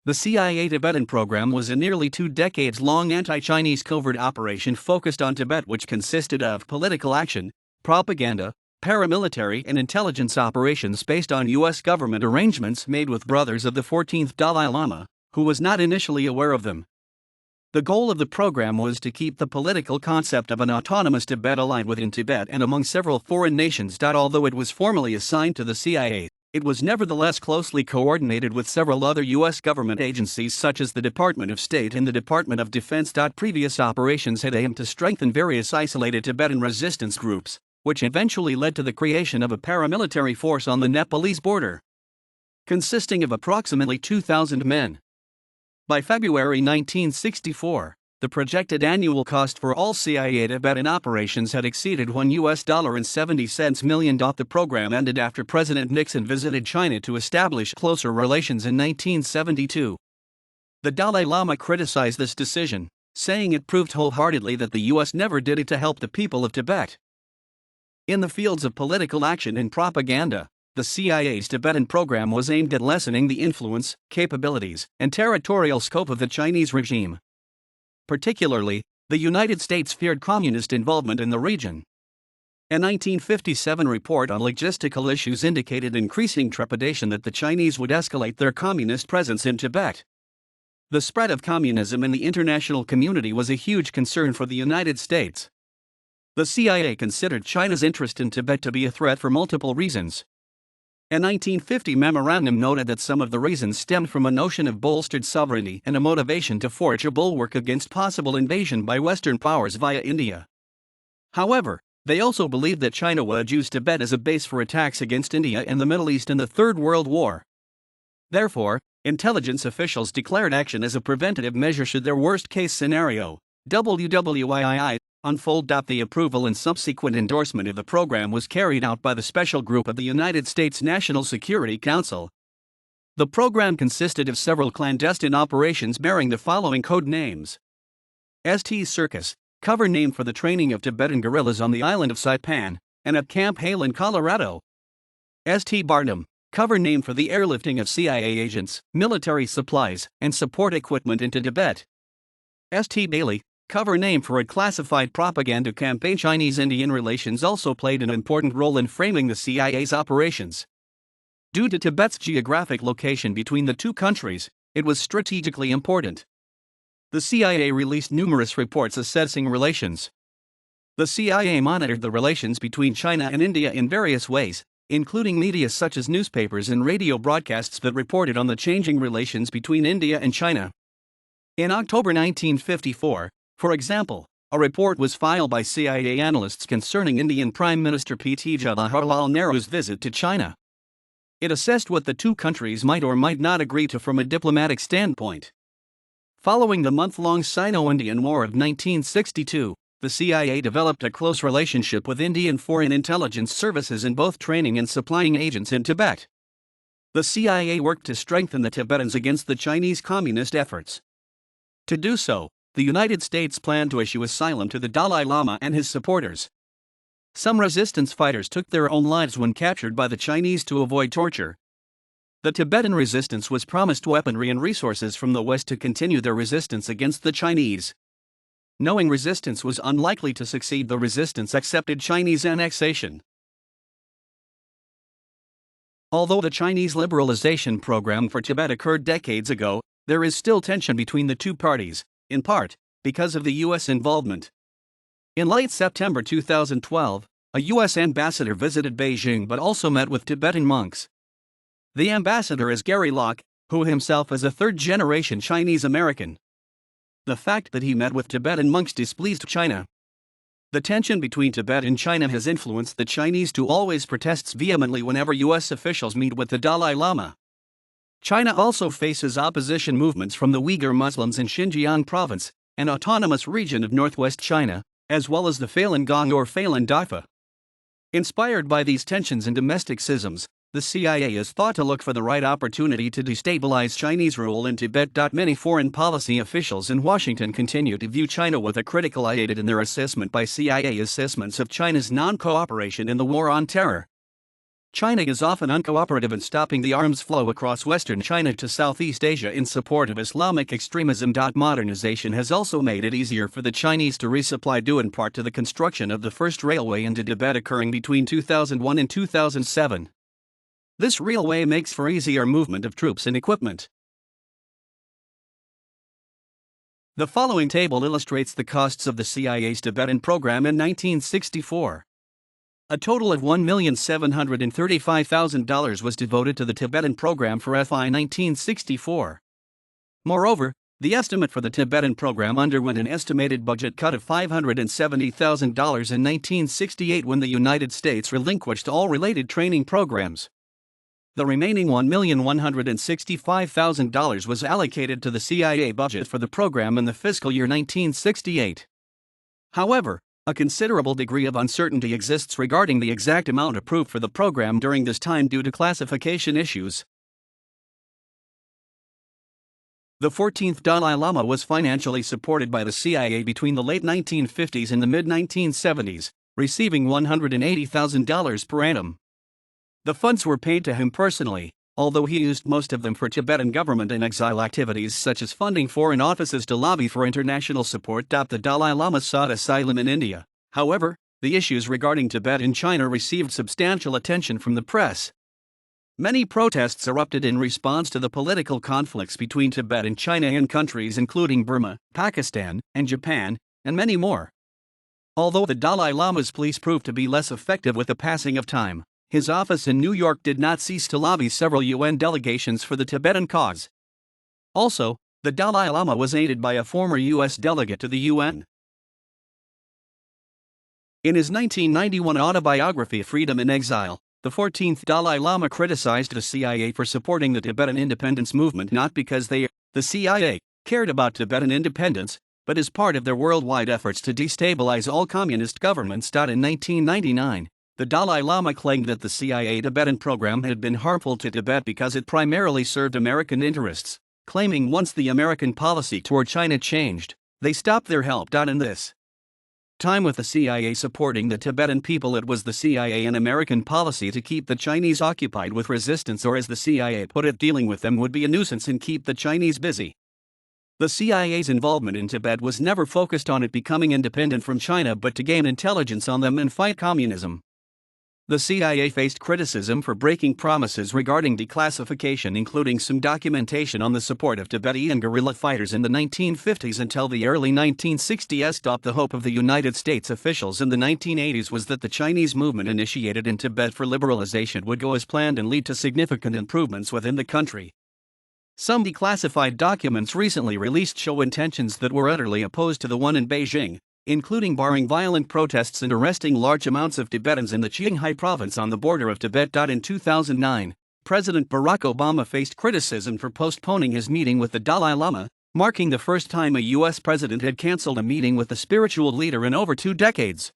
The CIA Tibetan Program was a nearly 2 decades-long anti-Chinese covert operation focused on Tibet, which consisted of political action, propaganda, paramilitary and intelligence operations based on U.S. government arrangements made with brothers of the 14th Dalai Lama, who was not initially aware of them. The goal of the program was to keep the political concept of an autonomous Tibet alive within Tibet and among several foreign nations. Although it was formally assigned to the CIA, it was nevertheless closely coordinated with several other U.S. government agencies such as the Department of State and the Department of Defense. Previous operations had aimed to strengthen various isolated Tibetan resistance groups, which eventually led to the creation of a paramilitary force on the Nepalese border, consisting of approximately 2,000 men. By February 1964, the projected annual cost for all CIA Tibetan operations had exceeded $1.70 million. The program ended after President Nixon visited China to establish closer relations in 1972. The Dalai Lama criticized this decision, saying it proved wholeheartedly that the U.S. never did it to help the people of Tibet. In the fields of political action and propaganda, the CIA's Tibetan program was aimed at lessening the influence, capabilities, and territorial scope of the Chinese regime. Particularly, the United States feared communist involvement in the region. A 1957 report on logistical issues indicated increasing trepidation that the Chinese would escalate their communist presence in Tibet. The spread of communism in the international community was a huge concern for the United States. The CIA considered China's interest in Tibet to be a threat for multiple reasons. A 1950 memorandum noted that some of the reasons stemmed from a notion of bolstered sovereignty and a motivation to forge a bulwark against possible invasion by Western powers via India. However, they also believed that China would use Tibet as a base for attacks against India and the Middle East in the Third World War. Therefore, intelligence officials declared action as a preventative measure should their worst-case scenario, WWII, unfold. The approval and subsequent endorsement of the program was carried out by the Special Group of the United States National Security Council. The program consisted of several clandestine operations bearing the following code names: St. Circus, cover name for the training of Tibetan guerrillas on the island of Saipan, and at Camp Hale in Colorado; St. Barnum, cover name for the airlifting of CIA agents, military supplies, and support equipment into Tibet; St. Bailey, cover name for a classified propaganda campaign. Chinese-Indian relations also played an important role in framing the CIA's operations. Due to Tibet's geographic location between the two countries, it was strategically important. The CIA released numerous reports assessing relations. The CIA monitored the relations between China and India in various ways, including media such as newspapers and radio broadcasts that reported on the changing relations between India and China. In October 1954, for example, a report was filed by CIA analysts concerning Indian Prime Minister P.T. Jawaharlal Nehru's visit to China. It assessed what the two countries might or might not agree to from a diplomatic standpoint. Following the month-long Sino-Indian War of 1962, the CIA developed a close relationship with Indian foreign intelligence services in both training and supplying agents in Tibet. The CIA worked to strengthen the Tibetans against the Chinese communist efforts. To do so, the United States planned to issue asylum to the Dalai Lama and his supporters. Some resistance fighters took their own lives when captured by the Chinese to avoid torture. The Tibetan resistance was promised weaponry and resources from the West to continue their resistance against the Chinese. Knowing resistance was unlikely to succeed, the resistance accepted Chinese annexation. Although the Chinese liberalization program for Tibet occurred decades ago, there is still tension between the two parties, in part because of the U.S. involvement. In late September 2012, a U.S. ambassador visited Beijing but also met with Tibetan monks. The ambassador is Gary Locke, who himself is a third-generation Chinese American. The fact that he met with Tibetan monks displeased China. The tension between Tibet and China has influenced the Chinese to always protest vehemently whenever U.S. officials meet with the Dalai Lama. China also faces opposition movements from the Uyghur Muslims in Xinjiang province, an autonomous region of northwest China, as well as the Falun Gong or Falun Dafa. Inspired by these tensions and domestic schisms, the CIA is thought to look for the right opportunity to destabilize Chinese rule in Tibet. Many foreign policy officials in Washington continue to view China with a critical eye in their assessment by CIA assessments of China's non-cooperation in the war on terror. China is often uncooperative in stopping the arms flow across Western China to Southeast Asia in support of Islamic extremism. Modernization has also made it easier for the Chinese to resupply due in part to the construction of the first railway into Tibet occurring between 2001 and 2007. This railway makes for easier movement of troops and equipment. The following table illustrates the costs of the CIA's Tibetan program in 1964. A total of $1,735,000 was devoted to the Tibetan program for FY 1964. Moreover, the estimate for the Tibetan program underwent an estimated budget cut of $570,000 in 1968 when the United States relinquished all related training programs. The remaining $1,165,000 was allocated to the CIA budget for the program in the fiscal year 1968. However, a considerable degree of uncertainty exists regarding the exact amount approved for the program during this time due to classification issues. The 14th Dalai Lama was financially supported by the CIA between the late 1950s and the mid-1970s, receiving $180,000 per annum. The funds were paid to him personally, although he used most of them for Tibetan government and exile activities such as funding foreign offices to lobby for international support. The Dalai Lama sought asylum in India. However, the issues regarding Tibet in China received substantial attention from the press. Many protests erupted in response to the political conflicts between Tibet and China in countries including Burma, Pakistan, and Japan, and many more. Although the Dalai Lama's pleas proved to be less effective with the passing of time, his office in New York did not cease to lobby several UN delegations for the Tibetan cause. Also, the Dalai Lama was aided by a former U.S. delegate to the UN. In his 1991 autobiography Freedom in Exile, the 14th Dalai Lama criticized the CIA for supporting the Tibetan independence movement not because the CIA, cared about Tibetan independence, but as part of their worldwide efforts to destabilize all communist governments. In 1999, the Dalai Lama claimed that the CIA Tibetan program had been harmful to Tibet because it primarily served American interests, claiming once the American policy toward China changed, they stopped their help. In this time with the CIA supporting the Tibetan people, it was the CIA and American policy to keep the Chinese occupied with resistance, or as the CIA put it, dealing with them would be a nuisance and keep the Chinese busy. The CIA's involvement in Tibet was never focused on it becoming independent from China but to gain intelligence on them and fight communism. The CIA faced criticism for breaking promises regarding declassification, including some documentation on the support of Tibetan guerrilla fighters in the 1950s until the early 1960s. The hope of the United States officials in the 1980s was that the Chinese movement initiated in Tibet for liberalization would go as planned and lead to significant improvements within the country. Some declassified documents recently released show intentions that were utterly opposed to the one in Beijing, including barring violent protests and arresting large amounts of Tibetans in the Qinghai province on the border of Tibet. In 2009, President Barack Obama faced criticism for postponing his meeting with the Dalai Lama, marking the first time a U.S. president had canceled a meeting with the spiritual leader in over 2 decades.